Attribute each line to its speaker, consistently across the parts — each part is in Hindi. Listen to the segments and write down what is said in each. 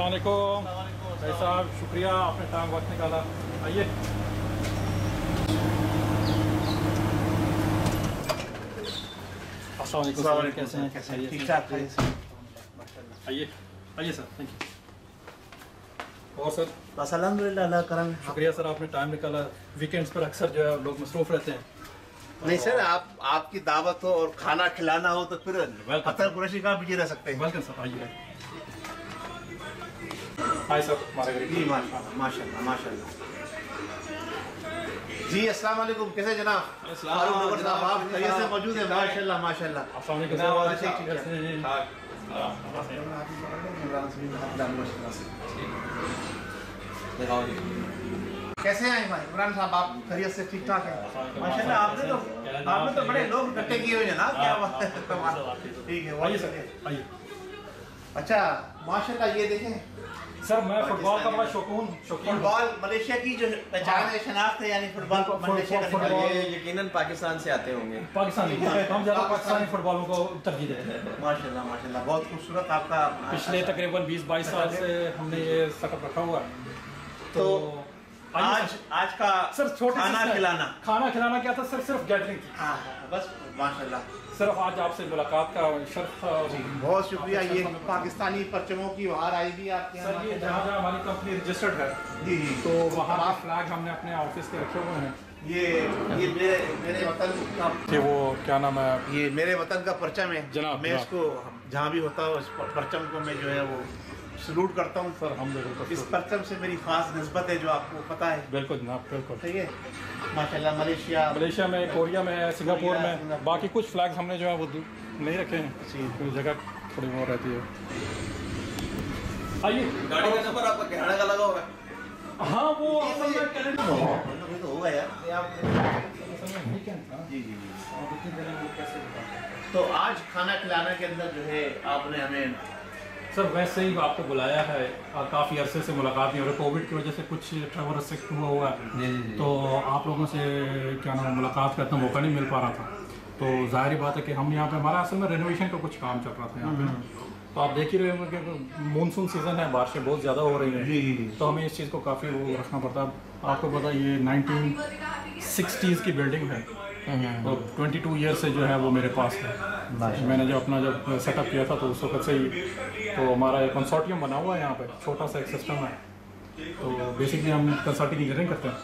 Speaker 1: अस्सलाम वालेकुम भाई साहब, शुक्रिया आपने टाइम वक्त निकाला। आइए। अस्सलाम वालेकुम सर, कैसे हैं?
Speaker 2: ठीक ठाक है।
Speaker 1: आइए आइए सर, थैंक यू। और सर?
Speaker 2: बस अल्हम्दुलिल्लाह, अल्लाह करम।
Speaker 1: शुक्रिया सर, आपने टाइम निकाला। वीकेंड्स पर अक्सर जो है लोग मसरूफ़ रहते हैं।
Speaker 2: नहीं सर, आपकी दावत हो और खाना खिलाना हो तो फिर अतर कुरैशी कहाँ पीछे रह सकते हैं।
Speaker 1: वेलकम सर, आइए। हाय सर, हमारे घर
Speaker 2: जी माशाल्लाह माशाल्लाह। जी अस्सलाम वालेकुम, कैसे जनाब? फारूक नगर साहब, आप खैरियत से मौजूद हैं? माशाल्लाह माशाल्लाह।
Speaker 1: अस्सलाम वालेकुम
Speaker 2: कैसे हैं भाई इमरान साहब? आप खैरियत से ठीक ठाक हैं? माशाल्लाह। आपने तो बड़े लोग इकट्ठे किए हुए हैं जनाब, क्या बात है। ठीक है,
Speaker 1: आइए सर, आइए।
Speaker 2: अच्छा माशाल्लाह, ये देखें
Speaker 1: सर, मैं फुटबॉल का बड़ा शौकीन।
Speaker 2: फुटबॉल मलेशिया की जो पहचान है, शनाख्त है, यानी फुटबॉल मलेशिया का निकल
Speaker 3: ये यकीनन पाकिस्तान से आते होंगे।
Speaker 1: पाकिस्तानी हम ज़्यादा पाकिस्तानी फुटबॉलों को तरजीह देते हैं।
Speaker 2: माशाल्लाह माशाल्लाह, बहुत खूबसूरत आपका।
Speaker 1: पिछले तकरीबन 20-22 साल से हमने ये सेटअप रखा हुआ है।
Speaker 2: तो आज का
Speaker 1: सर छोटा
Speaker 2: खाना
Speaker 1: खिलाना क्या था सर? सिर्फ गैदरिंग थी।
Speaker 2: हाँ बस माशाल्लाह।
Speaker 1: सिर्फ आज आपसे मुलाकात का शर्फ था।
Speaker 2: बहुत शुक्रिया। ये पाकिस्तानी परचमों की बाहर आई भी आपके
Speaker 1: सर, ये जहाँ जहाँ हमारी कंपनी रजिस्टर्ड है
Speaker 2: जी जी,
Speaker 1: तो वहाँ आप फ्लैग हमने अपने ऑफिस के रखे हुए हैं।
Speaker 2: ये मेरे वतन का,
Speaker 1: कि वो क्या नाम है,
Speaker 2: ये मेरे वतन का परचम है
Speaker 1: जनाब।
Speaker 2: मैं इसको जहाँ भी होता हूँ, इस परचम को मैं जो है वो सलूट करता हूँ
Speaker 1: सर। हम बिल्कुल
Speaker 2: इस परचम से मेरी खास निस्बत है, जो आपको पता है।
Speaker 1: बिल्कुल जनाब, बिल्कुल।
Speaker 2: ठीक है माशाल्लाह। मलेशिया में, कोरिया में, सिंगापुर में, बाकी कुछ फ्लैग्स हमने जो है वो नहीं रखे हैं, कोई जगह थोड़ी वो रहती है। आइए।
Speaker 3: गाड़ी का नंबर आपका कनाडा का लगा हुआ है?
Speaker 1: हाँ, वो असल में कनाडा
Speaker 2: तो होगा यार। जी जी जी। तो आज खाना खिलाने के अंदर जो है आपने हमें
Speaker 1: सर वैसे ही आपको बुलाया है, काफ़ी अरसे से मुलाकात नहीं हो रही, कोविड की वजह से कुछ ट्रैवल रिस्ट्रिक्ट हुआ है। तो आप लोगों से क्या नाम मुलाकात का इतना मौका नहीं मिल पा रहा था। तो जाहिर बात है कि हम यहाँ पे, हमारा असल में रेनोवेशन का कुछ काम चल रहा था यहाँ पे। तो आप देख ही रहे होंगे कि मानसून सीज़न है, बारिशें बहुत ज़्यादा हो रही हैं। तो हमें इस चीज़ को काफ़ी वो रखना पड़ता है। आपको पता है ये 1960s की बिल्डिंग है, तो 22 ईयर से जो है वो मेरे पास है। मैंने जब सेटअप किया था तो उस वक्त से ही तो हमारा एक कंसोर्टियम बना हुआ है यहाँ पे, छोटा सा एक सिस्टम है। तो बेसिकली हम कंसल्टिंग इंजीनियरिंग करते हैं,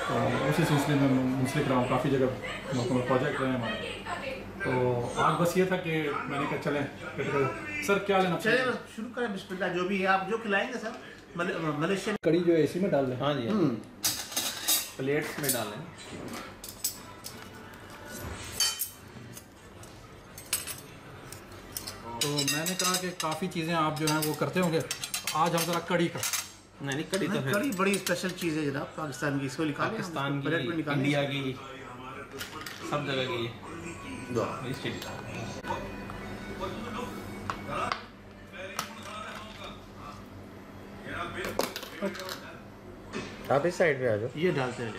Speaker 1: तो उसी सिलसिले में मुंसलिक रहा हूँ। काफ़ी जगह मुल्कों में प्रोजेक्ट रहे हैं हमारे। तो आज बस ये था कि मैंने कहा चलें सर, क्या लेना?
Speaker 2: चलिए शुरू करें, बिस्मिल्लाह। जो भी है आप जो खिलाएंगे सर। मलेशियन
Speaker 1: कड़ी जो है इसी में डाल दें?
Speaker 3: हाँ जी, प्लेट्स में डालें।
Speaker 1: तो मैंने कहा कि काफ़ी चीज़ें आप जो हैं वो करते होंगे, आज हम ज़रा कड़ी का।
Speaker 3: नहीं, कड़ी तो
Speaker 2: कड़ी बड़ी स्पेशल चीज़ है जनाब, पाकिस्तान की। इसको
Speaker 3: पाकिस्तान की, इंडिया की, सब जगह की।
Speaker 4: आप इस साइड पे आ जाओ।
Speaker 2: ये डालते हैं।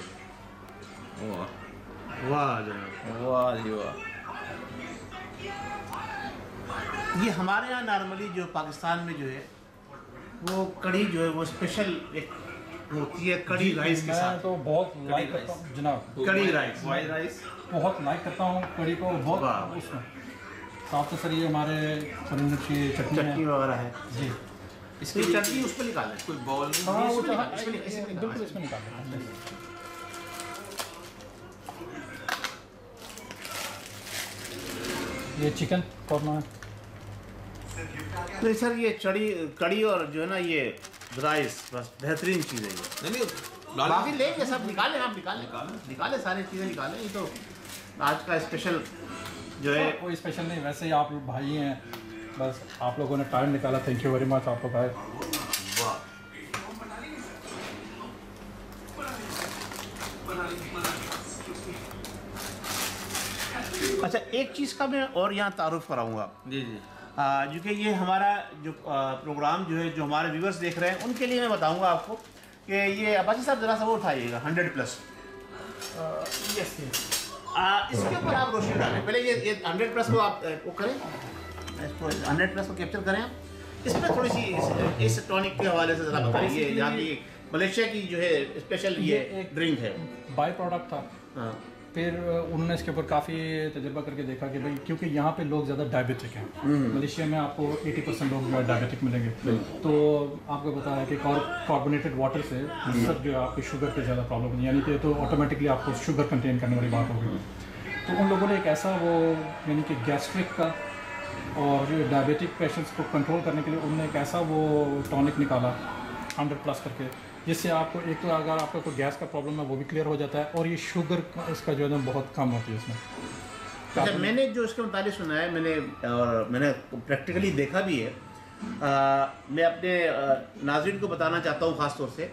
Speaker 2: वाह जनाब,
Speaker 3: वाह जी वाह।
Speaker 2: ये हमारे यहाँ नॉर्मली जो पाकिस्तान में जो है वो कड़ी जो है वो स्पेशल एक होती है, कड़ी राइस के साथ।
Speaker 1: तो बहुत लाइक करता हूँ जनाब,
Speaker 2: कड़ी राइस,
Speaker 3: वाइट राइस
Speaker 1: बहुत लाइक करता हूँ कड़ी को बहुत। उसमें साथ सर ये हमारे चटनी
Speaker 2: वगैरह है
Speaker 1: जी।
Speaker 2: इसकी चटनी उस पर निकालें,
Speaker 3: कोई बॉल नहीं।
Speaker 1: हाँ, वो
Speaker 2: बिल्कुल
Speaker 1: इसमें निकाल दें। ये चिकन कॉर्मा है।
Speaker 2: नहीं सर, ये कड़ी और जो है ना ये राइस बस बेहतरीन चीज़ है ये।
Speaker 3: नहीं,
Speaker 2: बाकी लेंगे सब, निकालें आप, निकालें सारी चीज़ें निकालें। ये तो आज का स्पेशल जो है।
Speaker 1: कोई स्पेशल नहीं, वैसे ही आप भाई हैं, बस आप लोगों ने टाइम निकाला, थैंक यू वेरी मच। आप लोग आए।
Speaker 2: अच्छा, एक चीज़ का मैं और यहाँ तारुफ कराऊंगा
Speaker 3: जी जी,
Speaker 2: क्योंकि ये हमारा जो प्रोग्राम जो है, जो हमारे व्यूवर्स देख रहे हैं उनके लिए मैं बताऊंगा आपको कि ये अब्बासी साहब जरा सा वो उठाइएगा 100+।
Speaker 1: यस।
Speaker 2: इसके ऊपर आप रोशनी डालें। पहले ये 100+ को आप वो करें, इसको 100+ को कैप्चर करें आप। इसमें थोड़ी सी इस टॉनिक के हवाले से ज़रा बताइए, यहाँ की मलेशिया की जो है स्पेशल ये
Speaker 1: एक
Speaker 2: ड्रिंक है।
Speaker 1: बाई प्रोडक्ट था।
Speaker 2: हाँ।
Speaker 1: फिर उन्होंने इसके ऊपर काफ़ी तजुर्बा करके देखा कि भाई क्योंकि यहाँ पे लोग ज़्यादा डायबिटिक हैं, मलेशिया में आपको 80% लोग जो है डायबिटिक मिलेंगे, तो आपको पता है कि कार्बोनेटेड वाटर से सब जो है आपकी शुगर की ज़्यादा प्रॉब्लम होती है, यानी कि तो ऑटोमेटिकली आपको शुगर कंटेन करने वाली बात होगी। तो उन लोगों ने एक ऐसा वो यानी कि गैस्ट्रिक का और जो डायबिटिक पेशेंट्स को कंट्रोल करने के लिए उन्होंने एक ऐसा वो टॉनिक निकाला 100+ करके, जिससे आपको एक तो अगर आपका कोई गैस का प्रॉब्लम है वो भी क्लियर हो जाता है और ये शुगर इसका जो है ना बहुत कम होती है इसमें।
Speaker 2: अच्छा, मैंने जो इसके मुताबिक सुना है मैंने प्रैक्टिकली देखा भी है। मैं अपने नाज़रीन को बताना चाहता हूँ ख़ास तौर से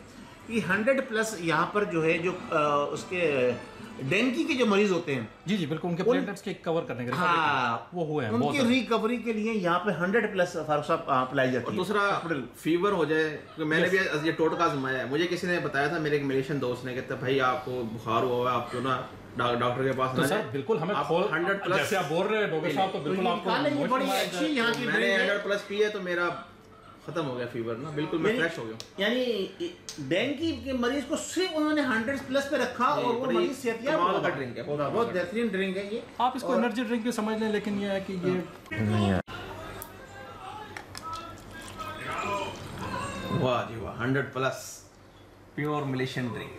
Speaker 2: कि 100+ यहाँ पर जो है जो उसके डेंगू के जो मरीज होते हैं,
Speaker 1: जी जी बिल्कुल, उनके प्लेटलेट्स के कवर करने के लिए
Speaker 2: हाँ,
Speaker 1: वो हुए हैं,
Speaker 2: उनकी रिकवरी के लिए यहाँ पे 100+ फारूक साहब अप्लाई जाती है।
Speaker 3: और दूसरा फीवर हो जाए, क्योंकि मैंने भी ये टोटका आजमाया है। मुझे किसी ने बताया था, मेरे एक मलेशियन दोस्त ने, कहता भाई आपको बुखार हुआ है, आपको ना डॉक्टर के पास
Speaker 1: तो सर बिल्कुल हमें
Speaker 3: 100+
Speaker 1: जैसे आप बोल रहे हैं डॉक्टर साहब, तो बिल्कुल आपको
Speaker 2: बड़ी अच्छी यहाँ की
Speaker 3: मैंने
Speaker 2: drink है।
Speaker 3: 100+ पी है तो मेरा खत्म हो गया फीवर ना, बिल्कुल मैं फ्रेश हो गया।
Speaker 2: यानी डेंगू के मरीज को सिर्फ उन्होंने 100+ पे रखा और वो मरीज सेहतियाब
Speaker 3: कमाल का ड्रिंक है,
Speaker 2: बहुत बेहतरीन ड्रिंक है ये।
Speaker 1: आप इसको एनर्जी ड्रिंक भी समझ लें, लेकिन ये है कि ये
Speaker 3: वाह जी वाह, 100+ प्योर मलेशियन ड्रिंक।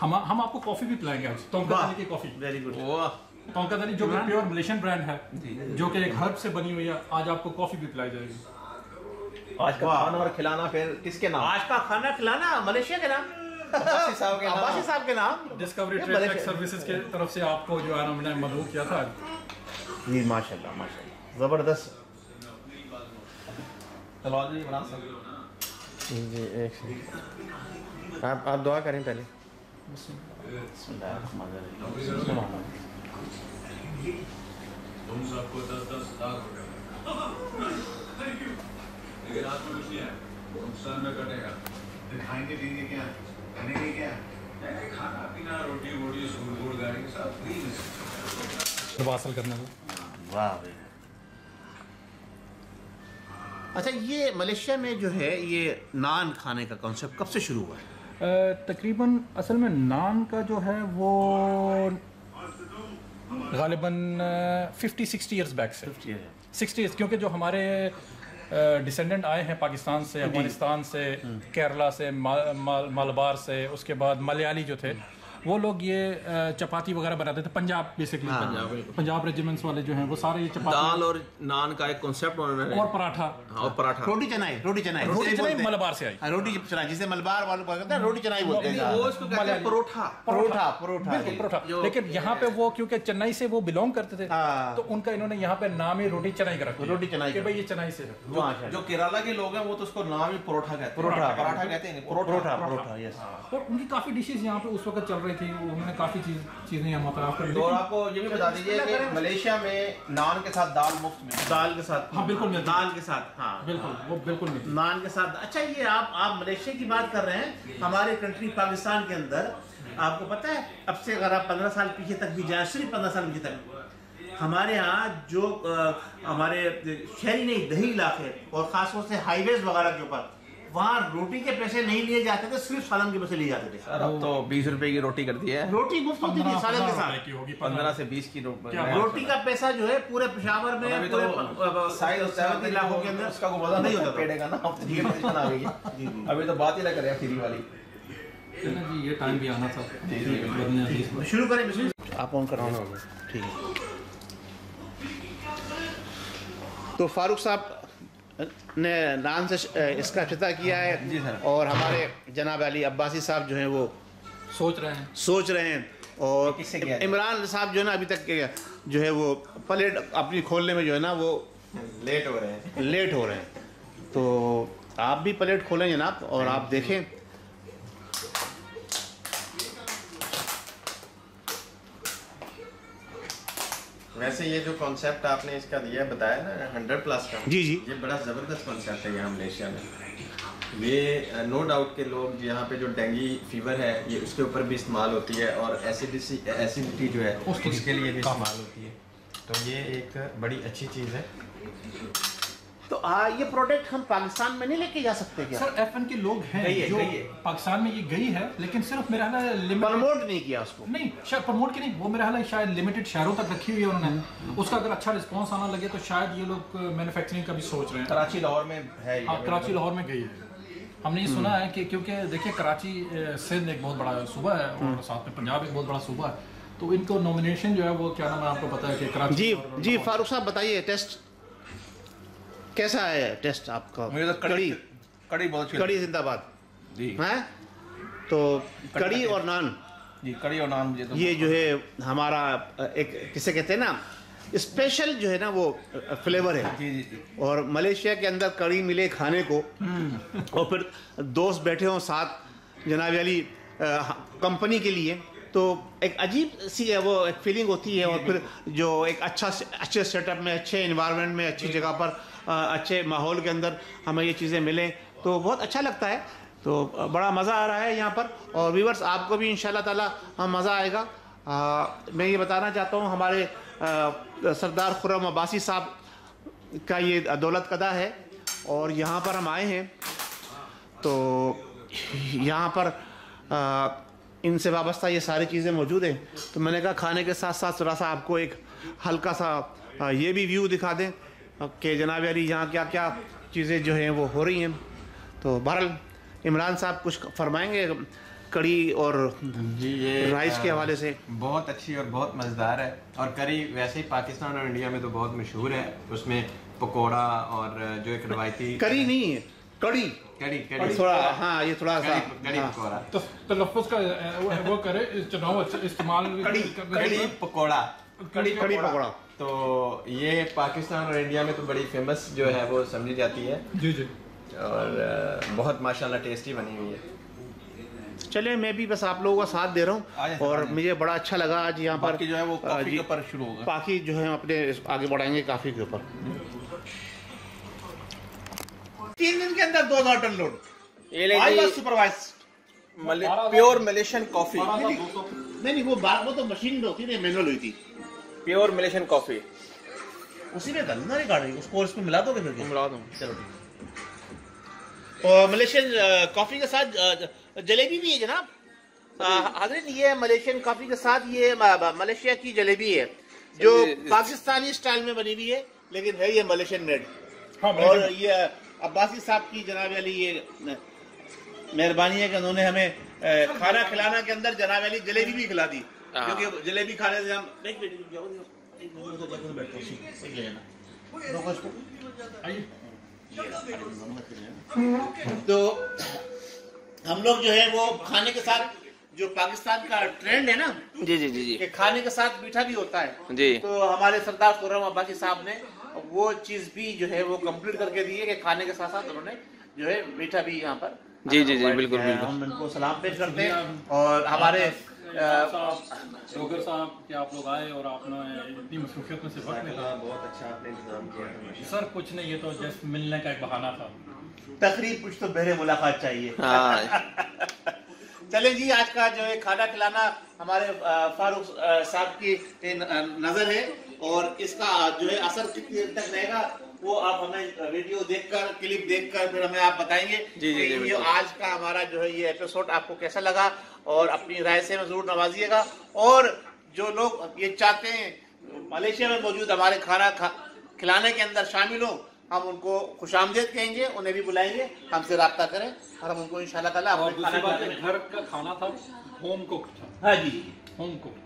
Speaker 1: हम आपको कॉफी भी पिलाएंगे आज, तोंकादानी की कॉफी।
Speaker 2: Very good.
Speaker 3: वाह,
Speaker 1: तोंकादानी जो प्योर मलेशियन ब्रांड है, जो कि एक हर्ब से बनी हुई है, आज आपको कॉफी भी पिलाई जाएगी।
Speaker 3: आज का खाना और खिलाना फिर किसके नाम?
Speaker 2: आज का खाना खिलाना मलेशिया के नाम,
Speaker 3: अब्बासी साहब के नाम।
Speaker 2: अब्बासी साहब के नाम।
Speaker 1: डिस्कवरी ट्रेड सर्विसेज के तरफ से आपको जो है ना मैंने मदऊ किया था।
Speaker 2: जी माशाल्लाह माशाल्लाह, जबरदस्त।
Speaker 3: चलो जी बना सकते
Speaker 4: जी, एक सेकंड, आप दुआ करें पहले।
Speaker 5: तुम सबको 10-10 लाख हो गया, लेकिन आज तो कुछ नहीं है, नुकसान में कटेगा। दिखाएंगे देंगे क्या, करेंगे क्या, खाना पीना रोटी वोटी सूर गाड़ी के साथ फ्री में
Speaker 1: हासिल करने को।
Speaker 2: वाह भाई। अच्छा, ये मलेशिया में जो है ये नान खाने का कॉन्सेप्ट कब से शुरू हुआ है?
Speaker 1: तकरीबन असल में नान का जो है वो गालिबन 50-60 ईयर्स बैक से, 60 ईयर्स, क्योंकि जो हमारे डिसेंडेंट आए हैं पाकिस्तान से, अफगानिस्तान से, केरला से, मालबार से, उसके बाद मलयाली जो थे वो लोग ये चपाती वगैरह बनाते थे। पंजाब बेसिकली, पंजाब रेजिमेंट्स वाले जो हैं वो सारे ये चपाती,
Speaker 3: दाल और नान का एक कॉन्सेप्ट उन्होंने,
Speaker 1: और पराठा,
Speaker 3: और पराठा,
Speaker 2: रोटी चनाई, रोटी चनाई,
Speaker 1: रोटी चनाई मलबार से आई।
Speaker 2: हाँ, रोटी चनाई, जिसे मलबार वालों को कहते हैं रोटी चनाई बोलते हैं।
Speaker 3: वो इसको कहते हैं परोठा।
Speaker 2: परोठा, परोठा,
Speaker 1: बिल्कुल परोठा। लेकिन यहाँ पे वो क्योंकि चेन्नई से वो बिलोंग करते थे,
Speaker 2: हाँ।
Speaker 1: तो उनका इन्होंने यहाँ पे नाम ही रोटी चनाई का रखा,
Speaker 2: रोटी चनाई
Speaker 1: कि भाई ये चेन्नई से है।
Speaker 3: जो केरला के लोग हैं वो तो उसको नाम ही परोठा कहते हैं।
Speaker 2: परोठा।
Speaker 3: पराठा कहते हैं,
Speaker 2: परोठा, परोठा, यस।
Speaker 1: और उनकी काफ़ी डिशेज यहाँ पे उस वक्त चल रही थी, उन्होंने काफ़ी चीज़ें यहाँ पर
Speaker 3: तो और आपको ये भी बता दीजिए कि मलेशिया में नान के साथ दाल मुफ्त मिलती है।
Speaker 2: दाल के साथ,
Speaker 1: हाँ बिल्कुल मिलती है।
Speaker 2: दाल के साथ, हाँ
Speaker 1: बिल्कुल, वो बिल्कुल मिलती है।
Speaker 2: नान के साथ। अच्छा, ये आप मलेशिया की बात कर रहे हैं, हमारे कंट्री पाकिस्तान के अंदर आपको पता है, अब से अगर आप 15 साल पीछे तक भी जाए, सिर्फ 15 साल पीछे तक, हमारे यहाँ जो हमारे शहरी नहीं दही इलाके और खासतौर से हाईवेज वगैरह के ऊपर, वहाँ रोटी के पैसे नहीं लिए जाते थे, सिर्फ सालन के पैसे लिए जाते थे।
Speaker 3: सर अब तो 20 रुपए की रोटी कर दी है,
Speaker 2: रोटी मुफ्त होती थी सालन के साथ।
Speaker 3: 15 से 20 की
Speaker 2: रोटी का पैसा जो है पूरे पेशावर में,
Speaker 3: अभी
Speaker 2: पूरे
Speaker 3: तो साइज
Speaker 2: इलाकों के अंदर
Speaker 3: उसका को पता
Speaker 2: नहीं होता था।
Speaker 3: पेड़ेगा ना, अब तो ये टेंशन आ गई है। अभी तो बात ही ना करें फ्री वाली।
Speaker 1: जी ये टाइम भी आना था।
Speaker 2: शुरू करें, आप ऑन कर रहे हैं, ठीक है। तो फारूक साहब ने नान से इसका इफ्तिताह किया है
Speaker 3: जी सर।
Speaker 2: और हमारे जनाब अली अब्बासी साहब जो हैं वो
Speaker 1: सोच रहे हैं
Speaker 2: और
Speaker 3: किससे किया है?
Speaker 2: इमरान साहब जो है ना अभी तक जो है वो प्लेट अपनी खोलने में जो है ना वो
Speaker 3: लेट हो रहे हैं।
Speaker 2: तो आप भी प्लेट खोलें जनाब और आप देखें।
Speaker 4: वैसे ये जो कॉन्सेप्ट आपने इसका दिया बताया ना 100+ का,
Speaker 2: जी जी,
Speaker 4: ये बड़ा ज़बरदस्त कॉन्सेप्ट है यहाँ मलेशिया में। ये नो डाउट के लोग यहाँ पे जो डेंगू फीवर है ये उसके ऊपर भी इस्तेमाल होती है, और एसिडिटी जो है उसके लिए भी इस्तेमाल होती है। तो ये एक बड़ी अच्छी चीज़ है।
Speaker 2: तो ये प्रोडक्ट हम पाकिस्तान में नहीं लेके जा सकते क्या?
Speaker 1: सर FN के लोग हैं जो पाकिस्तान में ये गई है, लेकिन सिर्फ मेरा हाल
Speaker 2: प्रमोट नहीं किया उसको।
Speaker 1: नहीं, शायद प्रमोट की नहीं, वो मेरा हाल शायद लिमिटेड शहरों तक रखी हुई है उन्होंने। उसका अगर अच्छा रिस्पांस आना लगे तो शायद ये लोग मैन्युफैक्चरिंग का भी सोच रहे हैं।
Speaker 3: कराची लाहौर में है।
Speaker 1: हाँ, कराची लाहौर में गई है। हमने ये सुना है कि क्योंकि देखिए कराची सिंध एक बहुत बड़ा सूबा है और साथ में पंजाब एक बहुत बड़ा सूबा है, तो इनको नॉमिनेशन जो है वो क्या नाम है आपको पता है कि कराची।
Speaker 2: जी फारूक साहब बताइए, टेस्ट कैसा है? टेस्ट आपका?
Speaker 3: मुझे तो कड़ी बहुत अच्छी।
Speaker 2: कड़ी जिंदाबाद
Speaker 3: जी
Speaker 2: है। तो कड़ी और नान
Speaker 3: जी, कड़ी और नान मुझे तो
Speaker 2: ये जो है हमारा एक किसे कहते हैं ना, स्पेशल जो है ना वो फ्लेवर है।
Speaker 3: जी जी जी।
Speaker 2: और मलेशिया के अंदर कड़ी मिले खाने को और फिर दोस्त बैठे हों साथ जनाब वाली कंपनी के लिए, तो एक अजीब सी है वो एक फीलिंग होती है। और फिर जो एक अच्छे सेटअप में, अच्छे इन्वायरमेंट में, अच्छी जगह पर, अच्छे माहौल के अंदर हमें ये चीज़ें मिलें तो बहुत अच्छा लगता है। तो बड़ा मज़ा आ रहा है यहाँ पर। और व्यूअर्स आपको भी इंशाल्लाह ताला मज़ा आएगा। मैं ये बताना चाहता हूँ हमारे सरदार खुर्रम अब्बासी साहब का ये दौलत कदा है और यहाँ पर हम आए हैं। तो यहाँ पर इनसे वाबस्ता ये सारी चीज़ें मौजूद हैं। तो मैंने कहा खाने के साथ साथ थोड़ा सा आपको एक हल्का सा ये भी व्यू दिखा दें कि जनाब अली यहाँ क्या क्या चीज़ें जो हैं वो हो रही हैं। तो बहरहाल इमरान साहब कुछ फरमाएंगे कड़ी और
Speaker 4: जी, ये
Speaker 2: राइस के हवाले से?
Speaker 4: बहुत अच्छी और बहुत मज़ेदार है। और करी वैसे ही पाकिस्तान और इंडिया में तो बहुत मशहूर है। उसमें पकोड़ा और जो एक रवायती
Speaker 2: करी नहीं है, कड़ी
Speaker 4: कड़ी
Speaker 2: थोड़ा, हाँ ये थोड़ा सा
Speaker 4: कड़ी पकोड़ा
Speaker 1: तो तलफ़्फ़ुज़ का वो करे चुनाव इस्तेमाल
Speaker 4: कड़ी पकोड़ा
Speaker 2: कड़ी पकोड़ा।
Speaker 4: तो ये पाकिस्तान और इंडिया में तो बड़ी फेमस जो है वो समझी जाती है।
Speaker 1: जी जी।
Speaker 4: और बहुत माशाल्लाह टेस्टी बनी हुई है।
Speaker 2: चलिए मैं भी बस आप लोगों का साथ दे रहा हूँ और मुझे बड़ा अच्छा लगा आज यहाँ पर।
Speaker 3: जो है वो कॉफी के ऊपर शुरू होगा।
Speaker 2: बाकी जो है अपने आगे बढ़ाएंगे कॉफी के ऊपर। 3 दिन के अंदर 2,000 टन लोड।
Speaker 3: ये
Speaker 2: सुपरवाइज
Speaker 3: प्योर मलेशियन कॉफी।
Speaker 2: नहीं वो तो मशीन होती थी, मैनुअल हुई थी।
Speaker 3: प्योर मलेशियन कॉफी
Speaker 2: उसी में गंदा नहीं काट रही, उसको इसमें मिला दोगे फिर?
Speaker 3: मिला दूँ।
Speaker 2: चलो ठीक। और मलेशियन कॉफी के साथ जलेबी भी है जनाब। हाज़रीन ये मलेशियन कॉफी के साथ ये मलेशिया की जलेबी है जो पाकिस्तानी स्टाइल में बनी हुई है, लेकिन है ये मलेशियन मेड। और ये अब्बासी साहब की जनाब वाली ये मेहरबानी है कि उन्होंने हमें खाना खिलाना के अंदर जनाब वाली जलेबी भी खिला दी, क्योंकि जलेबी खाने से हम तो हम लोग जो है वो खाने के साथ, जो पाकिस्तान का ट्रेंड है ना
Speaker 3: जी जी जी जी,
Speaker 2: कि खाने के साथ मीठा भी होता है
Speaker 3: जी।
Speaker 2: तो हमारे सरदार खुर्रम अब्बासी साहब ने वो चीज भी जो है वो कंप्लीट करके दी है कि खाने के साथ साथ उन्होंने जो है मीठा भी यहाँ पर
Speaker 3: जी जी जी बिल्कुल बिल्कुल।
Speaker 2: हम इनको सलाम पेश करते हैं। और हमारे
Speaker 1: डोगर साहब कि आप लोग आए और आपने इतनी मसरूफियत में से वक्त निकाला,
Speaker 4: बहुत अच्छा आपने इंतजाम किया।
Speaker 1: सर कुछ नहीं, ये तो जस्ट मिलने का एक बहाना था।
Speaker 2: तकरीब कुछ तो बहरे मुलाकात चाहिए। चलें जी, आज का जो है खाना खिलाना हमारे फारूक साहब की नजर है और इसका जो है असर कितनी देर तक रहेगा वो आप हमें वीडियो देखकर, क्लिप देखकर फिर हमें आप बताएंगे।
Speaker 3: जी जी जी,
Speaker 2: ये आज का हमारा जो है ये एपिसोड आपको कैसा लगा और अपनी राय से जरूर नवाजिएगा। और जो लोग ये चाहते हैं मलेशिया में मौजूद हमारे खाना खिलाने के अंदर शामिल हो, हम उनको खुशामदीद कहेंगे, उन्हें भी बुलाएंगे, हमसे रब्ता करें और हम उनको इंशाल्लाह ताला
Speaker 1: और
Speaker 2: अपने
Speaker 1: दूसरी
Speaker 2: खाना
Speaker 1: बात
Speaker 2: खिलाएंगे।
Speaker 1: घर का खाना था, होम कुक्ड था।
Speaker 2: हाँ जी,
Speaker 1: होम कुक्ड।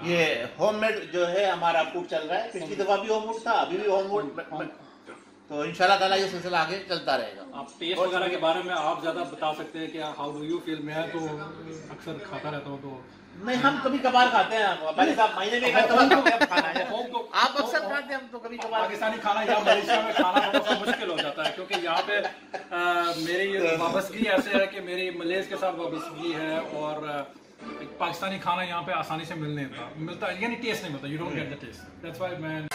Speaker 2: ये होममेड जो है हमारा फूड चल रहा है। पिछली दफा भी होममेड था, अभी भी होममेड, तो इंशाल्लाह ताला ये सिलसिला आगे चलता रहेगा।
Speaker 1: आप टेस्ट वगैरह के बारे में आप ज्यादा बता सकते हैं कि हाउ डू यू फील। मैं तो अक्सर खाता रहता हूँ, तो
Speaker 2: नहीं हम कभी कभार खाते हैं भाई साहब, महीने में एक बार खाना है। आप अक्सर खाते हैं, हम तो कभी कभार।
Speaker 1: पाकिस्तानी खाना यहाँ मलेशिया में खाना थोड़ा सा मुश्किल हो जाता है, क्योंकि यहाँ पे मेरी वाबस्तगी ऐसे है कि मेरी मलेज के साथ वाबस्तगी है और पाकिस्तानी खाना यहाँ पे आसानी से मिलता है, यानी टेस्ट नहीं मिलता। You don't get the test. That's why मैं